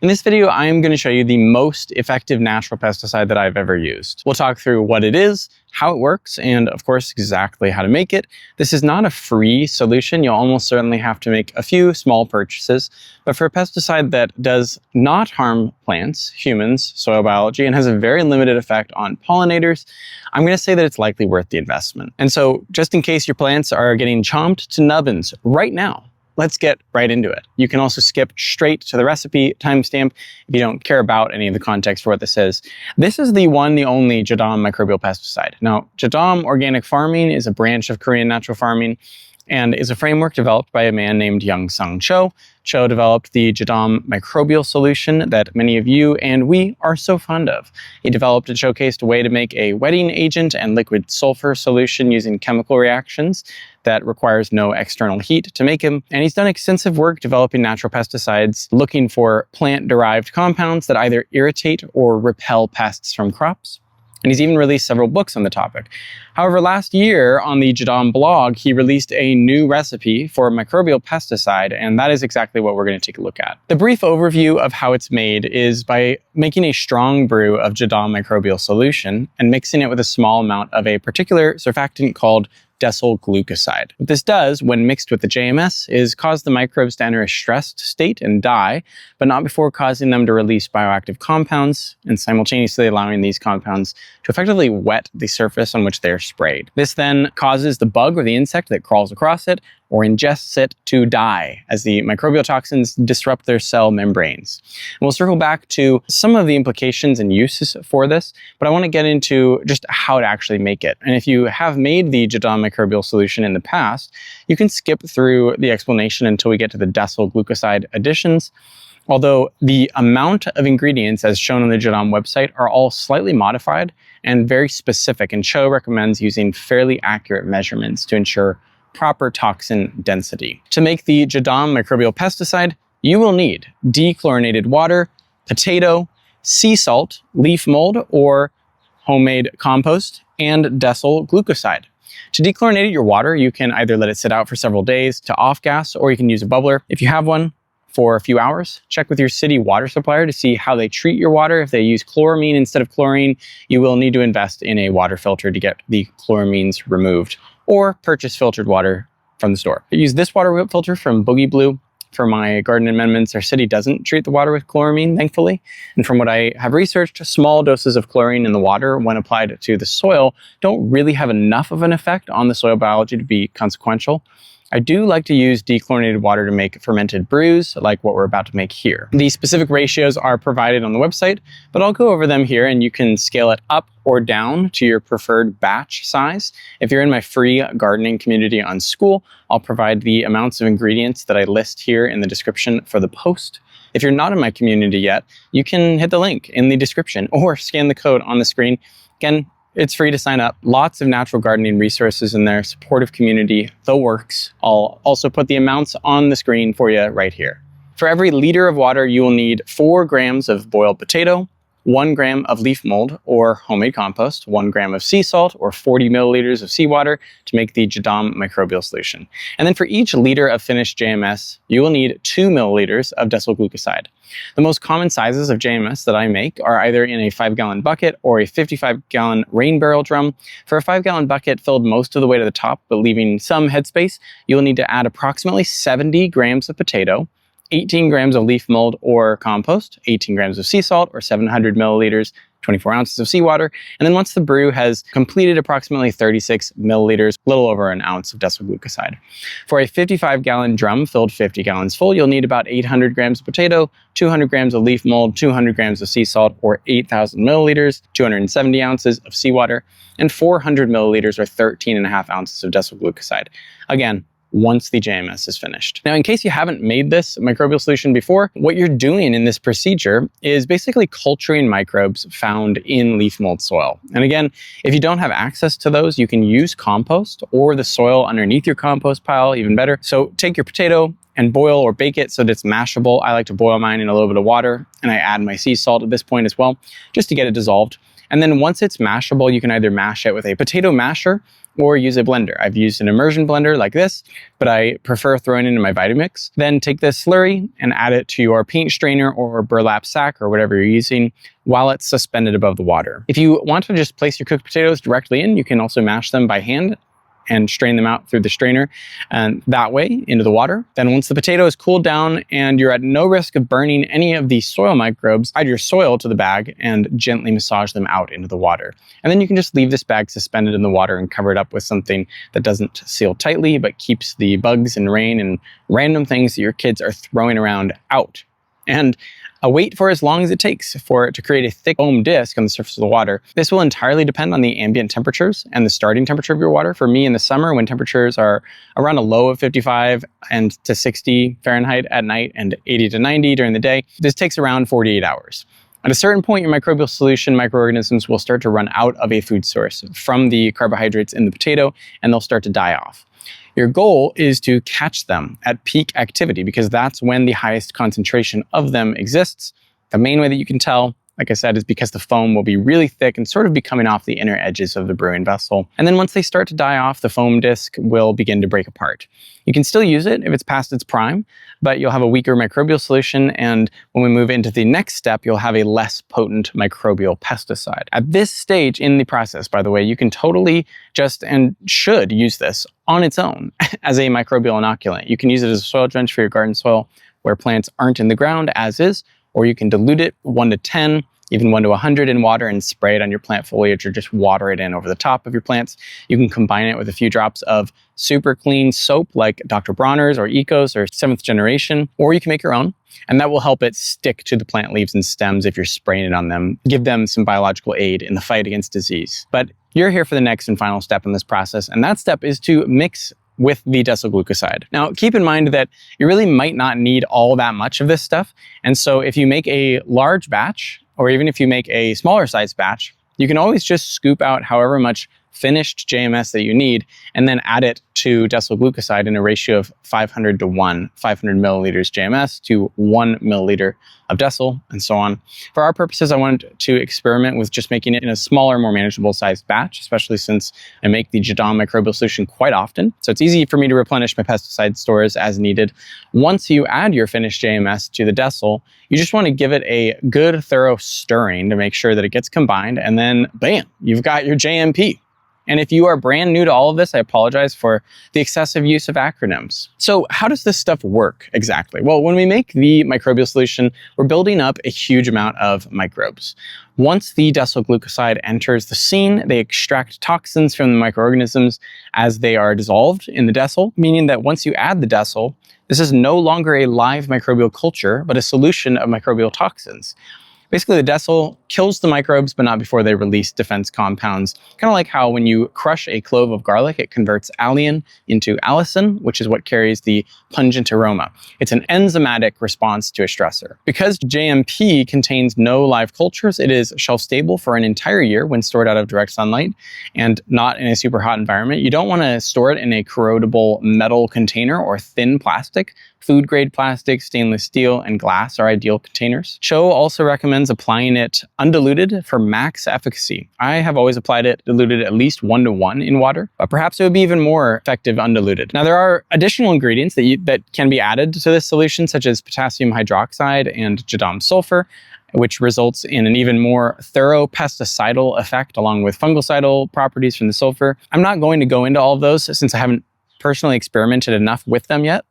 In this video, I am going to show you the most effective natural pesticide that I've ever used. We'll talk through what it is, how it works, and of course, exactly how to make it. This is not a free solution. You'll almost certainly have to make a few small purchases, but for a pesticide that does not harm plants, humans, soil biology, and has a very limited effect on pollinators, I'm going to say that it's likely worth the investment. And so, just in case your plants are getting chomped to nubbins right now, let's get right into it. You can also skip straight to the recipe timestamp if you don't care about any of the context for what this is. This is the one, the only JADAM Microbial Pesticide. Now, JADAM organic farming is a branch of Korean natural farming and is a framework developed by a man named Young-Sung Cho. Cho developed the JADAM microbial solution that many of you and we are so fond of. He developed and showcased a way to make a wetting agent and liquid sulfur solution using chemical reactions that requires no external heat to make him. And he's done extensive work developing natural pesticides, looking for plant-derived compounds that either irritate or repel pests from crops. And he's even released several books on the topic. However, last year on the JADAM blog, he released a new recipe for a microbial pesticide, and that is exactly what we're going to take a look at. The brief overview of how it's made is by making a strong brew of JADAM microbial solution and mixing it with a small amount of a particular surfactant called glucoside. What this does, when mixed with the JMS, is cause the microbes to enter a stressed state and die, but not before causing them to release bioactive compounds and simultaneously allowing these compounds to effectively wet the surface on which they are sprayed. This then causes the bug or the insect that crawls across it or ingests it to die as the microbial toxins disrupt their cell membranes. And we'll circle back to some of the implications and uses for this, but I want to get into just how to actually make it. And if you have made the JADAM microbial solution in the past, you can skip through the explanation until we get to the glucoside additions. Although the amount of ingredients as shown on the JADAM website are all slightly modified and very specific, and Cho recommends using fairly accurate measurements to ensure proper toxin density. To make the JADAM microbial pesticide, you will need dechlorinated water, potato, sea salt, leaf mold, or homemade compost, and glucoside. To dechlorinate your water, you can either let it sit out for several days to off-gas, or you can use a bubbler. If you have one, for a few hours, check with your city water supplier to see how they treat your water. If they use chloramine instead of chlorine, you will need to invest in a water filter to get the chloramines removed, or purchase filtered water from the store. I use this water filter from Boogie Blue for my garden amendments. Our city doesn't treat the water with chloramine, thankfully. And from what I have researched, small doses of chlorine in the water when applied to the soil don't really have enough of an effect on the soil biology to be consequential. I do like to use dechlorinated water to make fermented brews, like what we're about to make here. The specific ratios are provided on the website, but I'll go over them here and you can scale it up or down to your preferred batch size. If you're in my free gardening community on School, I'll provide the amounts of ingredients that I list here in the description for the post. If you're not in my community yet, you can hit the link in the description or scan the code on the screen. Again, it's free to sign up. Lots of natural gardening resources in there, supportive community, the works. I'll also put the amounts on the screen for you right here. For every liter of water, you will need 4 grams of boiled potato, 1 gram of leaf mold or homemade compost, 1 gram of sea salt or 40 milliliters of seawater to make the JADAM microbial solution. And then for each liter of finished JMS, you will need 2 milliliters of glucoside. The most common sizes of JMS that I make are either in a 5-gallon bucket or a 55-gallon rain barrel drum. For a 5-gallon bucket filled most of the way to the top, but leaving some headspace, you will need to add approximately 70 grams of potato, 18 grams of leaf mold or compost, 18 grams of sea salt or 700 milliliters, 24 ounces of seawater, and then once the brew has completed approximately 36 milliliters, a little over an ounce of glucoside. For a 55-gallon drum filled 50 gallons full, you'll need about 800 grams of potato, 200 grams of leaf mold, 200 grams of sea salt or 8,000 milliliters, 270 ounces of seawater, and 400 milliliters or 13.5 ounces of glucoside. Again, once the JMS is finished. Now, in case you haven't made this microbial solution before, what you're doing in this procedure is basically culturing microbes found in leaf mold soil. And again, if you don't have access to those, you can use compost or the soil underneath your compost pile, even better. So take your potato and boil or bake it so that it's mashable. I like to boil mine in a little bit of water, and I add my sea salt at this point as well, just to get it dissolved. And then once it's mashable, you can either mash it with a potato masher or use a blender. I've used an immersion blender like this, but I prefer throwing it in my Vitamix. Then take this slurry and add it to your paint strainer or burlap sack or whatever you're using while it's suspended above the water. If you want to just place your cooked potatoes directly in, you can also mash them by hand and strain them out through the strainer and that way into the water. Then once the potato is cooled down and you're at no risk of burning any of the soil microbes, add your soil to the bag and gently massage them out into the water. And then you can just leave this bag suspended in the water and cover it up with something that doesn't seal tightly but keeps the bugs and rain and random things that your kids are throwing around out. And wait for as long as it takes for it to create a thick foam disc on the surface of the water. This will entirely depend on the ambient temperatures and the starting temperature of your water. For me, in the summer, when temperatures are around a low of 55 and to 60 Fahrenheit at night and 80 to 90 during the day, this takes around 48 hours. At a certain point, your microbial solution microorganisms will start to run out of a food source from the carbohydrates in the potato, and they'll start to die off. Your goal is to catch them at peak activity because that's when the highest concentration of them exists. The main way that you can tell, like I said, is because the foam will be really thick and sort of be coming off the inner edges of the brewing vessel. And then once they start to die off, the foam disc will begin to break apart. You can still use it if it's past its prime, but you'll have a weaker microbial solution. And when we move into the next step, you'll have a less potent microbial pesticide. At this stage in the process, by the way, you can totally just and should use this on its own as a microbial inoculant. You can use it as a soil drench for your garden soil where plants aren't in the ground as is, or you can dilute it 1 to 10, even 1 to 100 in water and spray it on your plant foliage or just water it in over the top of your plants. You can combine it with a few drops of super clean soap like Dr. Bronner's or Eco's or 7th generation, or you can make your own. And that will help it stick to the plant leaves and stems if you're spraying it on them, give them some biological aid in the fight against disease. But you're here for the next and final step in this process, and that step is to mix with the decyl glucoside. Now, keep in mind that you really might not need all that much of this stuff. And so if you make a large batch, or even if you make a smaller size batch, you can always just scoop out however much finished JMS that you need and then add it to decyl glucoside in a ratio of 500 to 1, 500 milliliters JMS to 1 milliliter of decyl, and so on. For our purposes, I wanted to experiment with just making it in a smaller, more manageable sized batch, especially since I make the JADAM microbial solution quite often. So it's easy for me to replenish my pesticide stores as needed. Once you add your finished JMS to the decyl, you just want to give it a good, thorough stirring to make sure that it gets combined, and then bam, you've got your JMP. And if you are brand new to all of this, I apologize for the excessive use of acronyms. So how does this stuff work exactly? Well, when we make the microbial solution, we're building up a huge amount of microbes. Once the decyl glucoside enters the scene, they extract toxins from the microorganisms as they are dissolved in the decyl, meaning that once you add the decyl, this is no longer a live microbial culture, but a solution of microbial toxins. Basically, the decyl kills the microbes, but not before they release defense compounds. Kind of like how when you crush a clove of garlic, it converts alliin into allicin, which is what carries the pungent aroma. It's an enzymatic response to a stressor. Because JMP contains no live cultures, it is shelf-stable for an entire year when stored out of direct sunlight and not in a super hot environment. You don't want to store it in a corrodable metal container or thin plastic. Food-grade plastic, stainless steel, and glass are ideal containers. Cho also recommends applying it undiluted for max efficacy. I have always applied it diluted at least 1 to 1 in water, but perhaps it would be even more effective undiluted. Now, there are additional ingredients that can be added to this solution, such as potassium hydroxide and JADAM sulfur, which results in an even more thorough pesticidal effect along with fungicidal properties from the sulfur. I'm not going to go into all of those since I haven't personally experimented enough with them yet.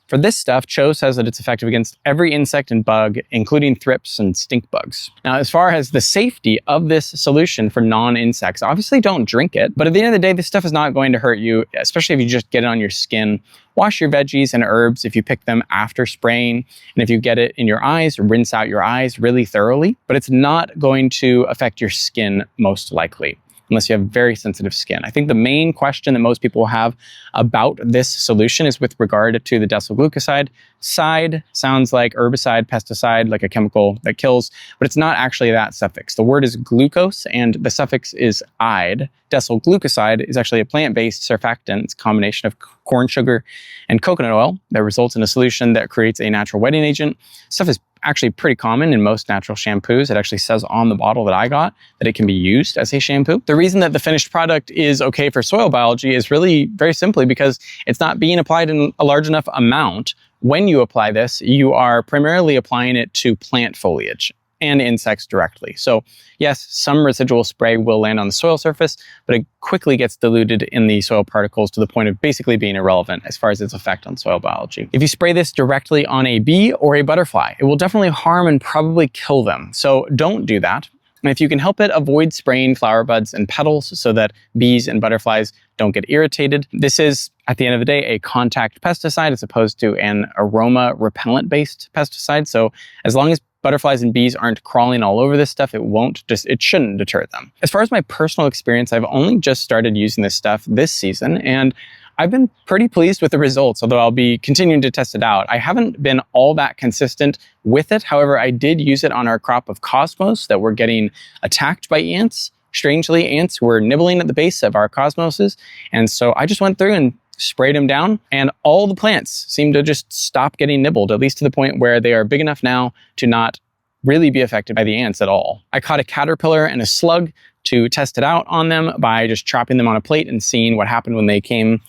For this stuff, Cho says that it's effective against every insect and bug, including thrips and stink bugs. Now, as far as the safety of this solution for non-insects, obviously don't drink it, but at the end of the day, this stuff is not going to hurt you, especially if you just get it on your skin. Wash your veggies and herbs if you pick them after spraying, and if you get it in your eyes, rinse out your eyes really thoroughly, but it's not going to affect your skin most likely, unless you have very sensitive skin. I think the main question that most people have about this solution is with regard to the decyl glucoside. Side sounds like herbicide, pesticide, like a chemical that kills, but it's not actually that suffix. The word is glucose and the suffix is "ide." Decyl glucoside is actually a plant-based surfactant. It's a combination of corn sugar and coconut oil that results in a solution that creates a natural wetting agent. Stuff is actually pretty common in most natural shampoos. It actually says on the bottle that I got that it can be used as a shampoo. The reason that the finished product is okay for soil biology is really very simply because it's not being applied in a large enough amount. When you apply this, you are primarily applying it to plant foliage and insects directly. So yes, some residual spray will land on the soil surface, but it quickly gets diluted in the soil particles to the point of basically being irrelevant as far as its effect on soil biology. If you spray this directly on a bee or a butterfly, it will definitely harm and probably kill them. So don't do that. And if you can help it, avoid spraying flower buds and petals so that bees and butterflies don't get irritated. This is, at the end of the day, a contact pesticide as opposed to an aroma repellent-based pesticide. So as long as butterflies and bees aren't crawling all over this stuff, it shouldn't deter them. As far as my personal experience, I've only just started using this stuff this season, and I've been pretty pleased with the results, although I'll be continuing to test it out. I haven't been all that consistent with it. However, I did use it on our crop of cosmos that were getting attacked by ants. Strangely, ants were nibbling at the base of our cosmoses, and so I just went through and sprayed them down, and all the plants seem to just stop getting nibbled, at least to the point where they are big enough now to not really be affected by the ants at all. I caught a caterpillar and a slug to test it out on them by just chopping them on a plate and seeing what happened when they came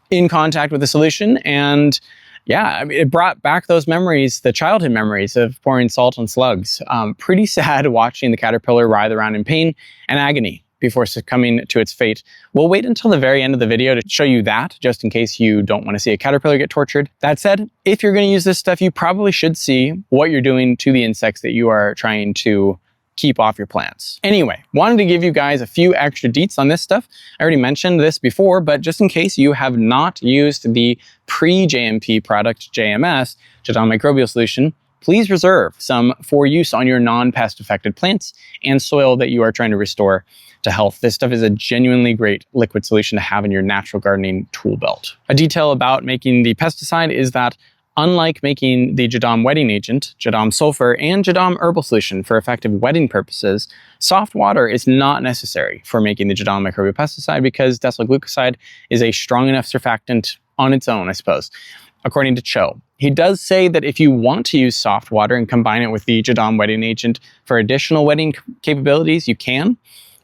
in contact with the solution. And yeah, it brought back those memories, the childhood memories of pouring salt on slugs. Pretty sad watching the caterpillar writhe around in pain and agony before succumbing to its fate. We'll wait until the very end of the video to show you that, just in case you don't want to see a caterpillar get tortured. That said, if you're going to use this stuff, you probably should see what you're doing to the insects that you are trying to keep off your plants. Anyway, wanted to give you guys a few extra deets on this stuff. I already mentioned this before, but just in case you have not used the pre-JMP product, JMS, JADAM Microbial Solution, please reserve some for use on your non-pest affected plants and soil that you are trying to restore to health. This stuff is a genuinely great liquid solution to have in your natural gardening tool belt. A detail about making the pesticide is that unlike making the JADAM wetting agent, JADAM sulfur, and JADAM herbal solution for effective wetting purposes, soft water is not necessary for making the JADAM microbial pesticide because decyl glucoside is a strong enough surfactant on its own, I suppose, according to Cho. He does say that if you want to use soft water and combine it with the JADAM wetting agent for additional wetting capabilities, you can,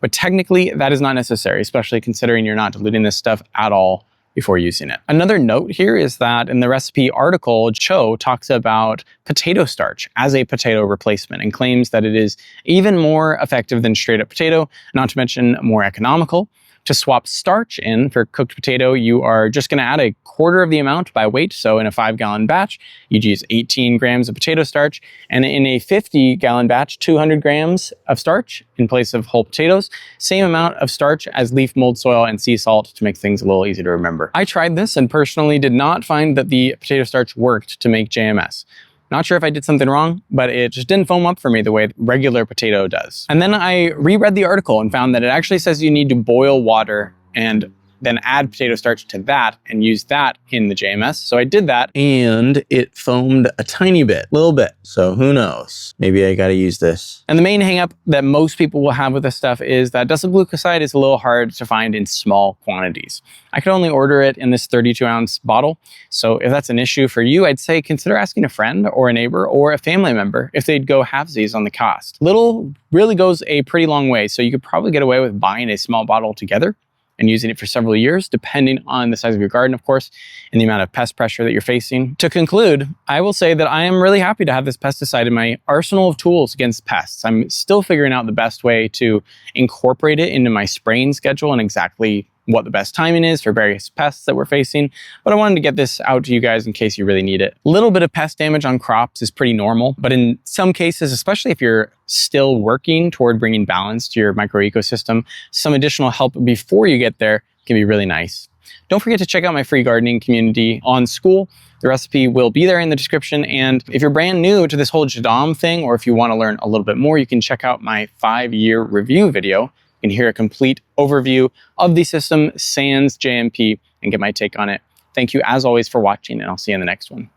but technically that is not necessary, especially considering you're not diluting this stuff at all before using it. Another note here is that in the recipe article, Cho talks about potato starch as a potato replacement and claims that it is even more effective than straight up potato, not to mention more economical. To swap starch in for cooked potato, you are just going to add a quarter of the amount by weight. So in a 5-gallon batch, you'd use 18 grams of potato starch, and in a 50-gallon batch, 200 grams of starch in place of whole potatoes. Same amount of starch as leaf mold soil and sea salt to make things a little easier to remember. I tried this and personally did not find that the potato starch worked to make JMS. Not sure if I did something wrong, but it just didn't foam up for me the way regular potato does. And then I reread the article and found that it actually says you need to boil water and then add potato starch to that and use that in the JMS. So I did that and it foamed a tiny bit, little bit. So who knows? Maybe I gotta use this. And the main hangup that most people will have with this stuff is that decyl glucoside is a little hard to find in small quantities. I could only order it in this 32-ounce bottle. So if that's an issue for you, I'd say consider asking a friend or a neighbor or a family member if they'd go halvesies on the cost. Little really goes a pretty long way. So you could probably get away with buying a small bottle together and using it for several years, depending on the size of your garden, of course, and the amount of pest pressure that you're facing. To conclude, I will say that I am really happy to have this pesticide in my arsenal of tools against pests. I'm still figuring out the best way to incorporate it into my spraying schedule and exactly what the best timing is for various pests that we're facing, but I wanted to get this out to you guys in case you really need it. A little bit of pest damage on crops is pretty normal, but in some cases, especially if you're still working toward bringing balance to your microecosystem, some additional help before you get there can be really nice. Don't forget to check out my free gardening community on School. The recipe will be there in the description, and if you're brand new to this whole JADAM thing, or if you want to learn a little bit more, you can check out my 5-year review video. You can hear a complete overview of the system sans JMP and get my take on it. Thank you as always for watching, and I'll see you in the next one.